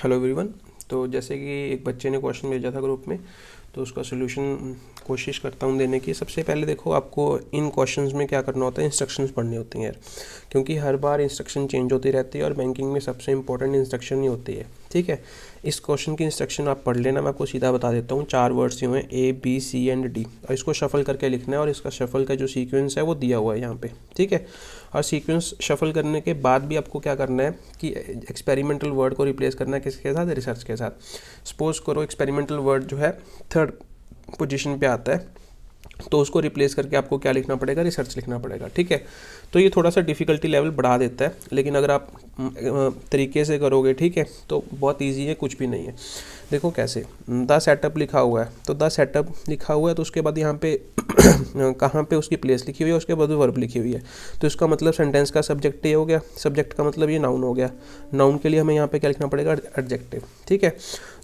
Hello everyone. तो जैसे कि एक बच्चे ने क्वेश्चन भेजा था ग्रुप में, तो उसका सोल्यूशन कोशिश करता हूँ देने की। सबसे पहले देखो, आपको इन क्वेश्चंस में क्या करना होता है, इंस्ट्रक्शंस पढ़नी होती हैं यार, क्योंकि हर बार इंस्ट्रक्शन चेंज होती रहती है और बैंकिंग में सबसे इंपॉर्टेंट इंस्ट्रक्शन ही होती है। ठीक है, इस क्वेश्चन की इंस्ट्रक्शन आप पढ़ लेना, मैं आपको सीधा बता देता हूँ। 4 वर्ड्स यूँ हैं, A B C and D, और इसको शफल करके लिखना है, और इसका शफल का जो सीक्वेंस है वो दिया हुआ है यहाँ पे। ठीक है, और सीक्वेंस शफल करने के बाद भी आपको क्या करना है कि एक्सपेरिमेंटल वर्ड को रिप्लेस करना है किसके साथ, रिसर्च के साथ। सपोज करो एक्सपेरिमेंटल वर्ड जो है 3rd पोजीशन पे आता है, तो उसको रिप्लेस करके आपको क्या लिखना पड़ेगा, रिसर्च लिखना पड़ेगा। ठीक है, तो ये थोड़ा सा डिफ़िकल्टी लेवल बढ़ा देता है, लेकिन अगर आप तरीके से करोगे, ठीक है, तो बहुत इजी है, कुछ भी नहीं है। देखो कैसे, द सेटअप लिखा हुआ है, तो द सेटअप लिखा हुआ है, तो उसके बाद यहाँ पे कहाँ पे उसकी प्लेस लिखी हुई है, उसके बाद वर्ब लिखी हुई है, तो इसका मतलब सेंटेंस का सब्जेक्ट ये हो गया, सब्जेक्ट का मतलब ये नाउन हो गया। नाउन के लिए हमें यहाँ पे क्या लिखना पड़ेगा, एडजेक्टिव। ठीक है,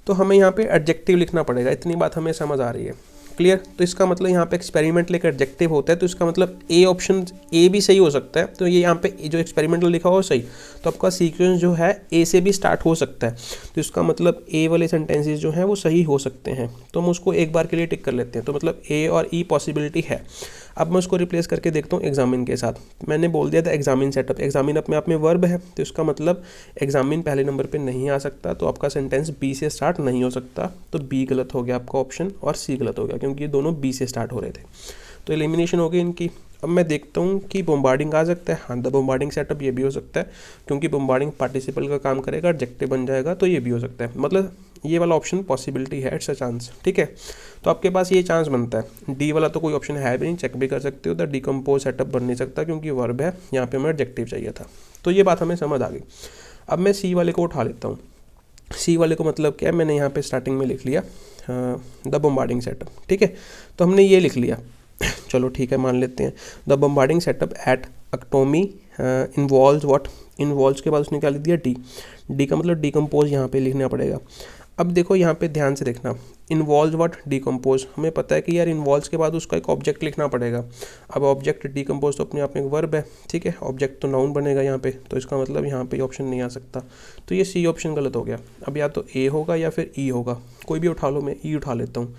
तो हमें यहाँ पे एडजेक्टिव लिखना पड़ेगा, इतनी बात हमें समझ आ रही है, क्लियर। तो इसका मतलब यहाँ पे एक्सपेरिमेंटल एक एडजेक्टिव होता है, तो इसका मतलब ए ऑप्शन, ए भी सही हो सकता है। तो ये यहाँ पे जो एक्सपेरिमेंटल लिखा हुआ सही, तो आपका सीक्वेंस जो है ए से भी स्टार्ट हो सकता है, तो इसका मतलब ए वाले सेंटेंसेस जो हैं वो सही हो सकते हैं। तो हम उसको एक बार के लिए टिक कर लेते हैं, तो मतलब ए और ई पॉसिबिलिटी है। अब मैं उसको रिप्लेस करके देखता हूँ एग्जामिन के साथ। मैंने बोल दिया था एग्जामिन सेटअप, एग्जामिन अपने आप में वर्ब है, तो इसका मतलब एग्जामिन पहले नंबर पे नहीं आ सकता, तो आपका सेंटेंस बी से स्टार्ट नहीं हो सकता, तो बी गलत हो गया आपका ऑप्शन, और सी गलत हो गया, क्योंकि ये दोनों बी से स्टार्ट हो रहे थे। तो एलिमिनेशन हो गई इनकी। अब मैं देखता हूँ कि बम्बार्डिंग आ सकता है, हाँ, द बम्बार्डिंग सेटअप ये भी हो सकता है, क्योंकि बम्बार्डिंग पार्टिसिपल का काम करेगा, एडजेक्टिव बन जाएगा, तो ये भी हो सकता है। मतलब ये वाला ऑप्शन पॉसिबिलिटी है, इट्स अ चांस। ठीक है, तो आपके पास ये चांस बनता है। डी वाला तो कोई ऑप्शन है भी नहीं, चेक भी कर सकते हो, द डिकम्पोज सेटअप बन नहीं सकता, क्योंकि वर्ब है, यहाँ पे हमें एडजेक्टिव चाहिए था। तो ये बात हमें समझ आ गई। अब मैं सी वाले को उठा लेता हूँ। सी वाले को मतलब क्या है, मैंने यहाँ पे स्टार्टिंग में लिख लिया द बम्बार्डिंग सेटअप। ठीक है, तो हमने ये लिख लिया, चलो ठीक है, मान लेते हैं द बम्बार्डिंग सेटअप एट अक्टोमी इन्वॉल्व्स व्हाट, इन्वॉल्व्स के बाद उसने क्या लिख दिया, डी। डी का मतलब डिकम्पोज यहाँ पे लिखना पड़ेगा। अब देखो यहाँ पे ध्यान से देखना, इन्वॉल्व व्हाट, डिकम्पोज, हमें पता है कि यार इन्वॉल्व्स के बाद उसका एक ऑब्जेक्ट लिखना पड़ेगा। अब ऑब्जेक्ट डिकम्पोज तो अपने आप में एक वर्ब है, ठीक है, ऑब्जेक्ट तो नाउन बनेगा यहाँ पे, तो इसका मतलब यहाँ पे ऑप्शन नहीं आ सकता, तो ये सी ऑप्शन गलत हो गया। अब या तो ए होगा या फिर ई होगा, कोई भी उठा लो, मैं ई उठा लेता हूँ।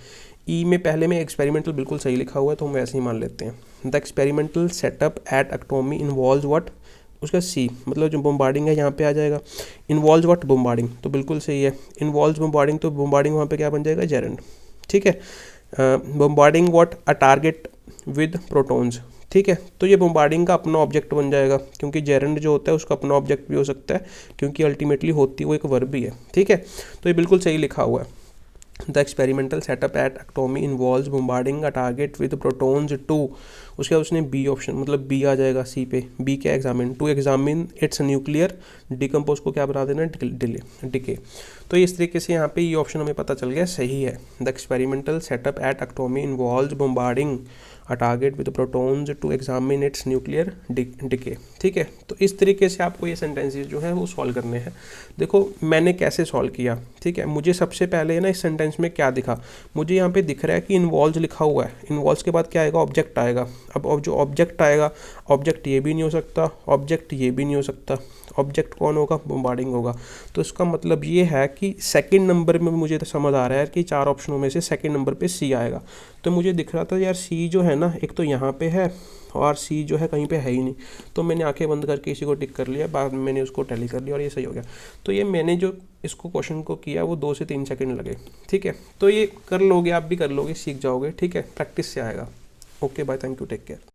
ई में पहले में एक्सपेरिमेंटल बिल्कुल सही लिखा हुआ है, तो हम वैसे ही मान लेते हैं। द एक्सपेरिमेंटल सेटअप एट अक्टोमी इन्वॉल्व्स व्हाट, उसका सी मतलब जो बम्बार्डिंग है यहाँ पे आ जाएगा। इन्वॉल्व्स व्हाट, बम्बार्डिंग, तो बिल्कुल सही है, इन्वॉल्व्स बम्बार्डिंग, तो बम्बार्डिंग वहाँ पे क्या बन जाएगा, जेरेंड। ठीक है, bombarding what a target with protons. ठीक है, तो ये बम्बार्डिंग का अपना ऑब्जेक्ट बन जाएगा, क्योंकि जेरेंड जो होता है उसका अपना ऑब्जेक्ट भी हो सकता है, क्योंकि अल्टीमेटली होती वो एक वर्ब भी है। ठीक है, तो ये बिल्कुल सही लिखा हुआ है। द एक्सपेरिमेंटल सेटअप एट अक्टोमी involves bombarding a target with protons to, उसके बाद उसने बी ऑप्शन, मतलब बी आ जाएगा सी पे। बी क्या, examine, to examine its nuclear decompose को क्या बना देना, डिके। तो इस तरीके से यहाँ पे ये ऑप्शन हमें पता चल गया सही है। द एक्सपेरिमेंटल सेटअप एट अक्टोमी involves bombarding a target with protons to examine its nuclear decay. ठीक है, तो इस तरीके से आपको ये सेंटेंसेस जो है वो सॉल्व करने हैं। देखो मैंने कैसे सॉल्व किया। ठीक है, मुझे सबसे पहले ना इस सेंटेंस में क्या दिखा, मुझे यहाँ पे दिख रहा है कि इन्वॉल्व्स लिखा हुआ है, इन्वॉल्व्स के बाद क्या आएगा, ऑब्जेक्ट आएगा। अब जो ऑब्जेक्ट आएगा, ऑब्जेक्ट ये भी नहीं हो सकता, ऑब्जेक्ट ये भी नहीं हो सकता, ऑब्जेक्ट कौन होगा, बम्बार्डिंग होगा। तो इसका मतलब ये है कि सेकंड नंबर में मुझे तो समझ आ रहा है कि 4 ऑप्शनों में से सेकंड नंबर पे सी आएगा। तो मुझे दिख रहा था यार सी जो है ना, एक तो यहाँ पे है और सी जो है कहीं पे है ही नहीं, तो मैंने आंखें बंद करके इसी को टिक कर लिया, बाद में मैंने उसको टैली कर लिया और ये सही हो गया। तो ये मैंने जो इसको क्वेश्चन को किया वो 2 से 3 सेकंड लगे। ठीक है, तो ये कर लोगे, आप भी कर लोगे, सीख जाओगे। ठीक है, प्रैक्टिस से आएगा। Okay bye, thank you, take care.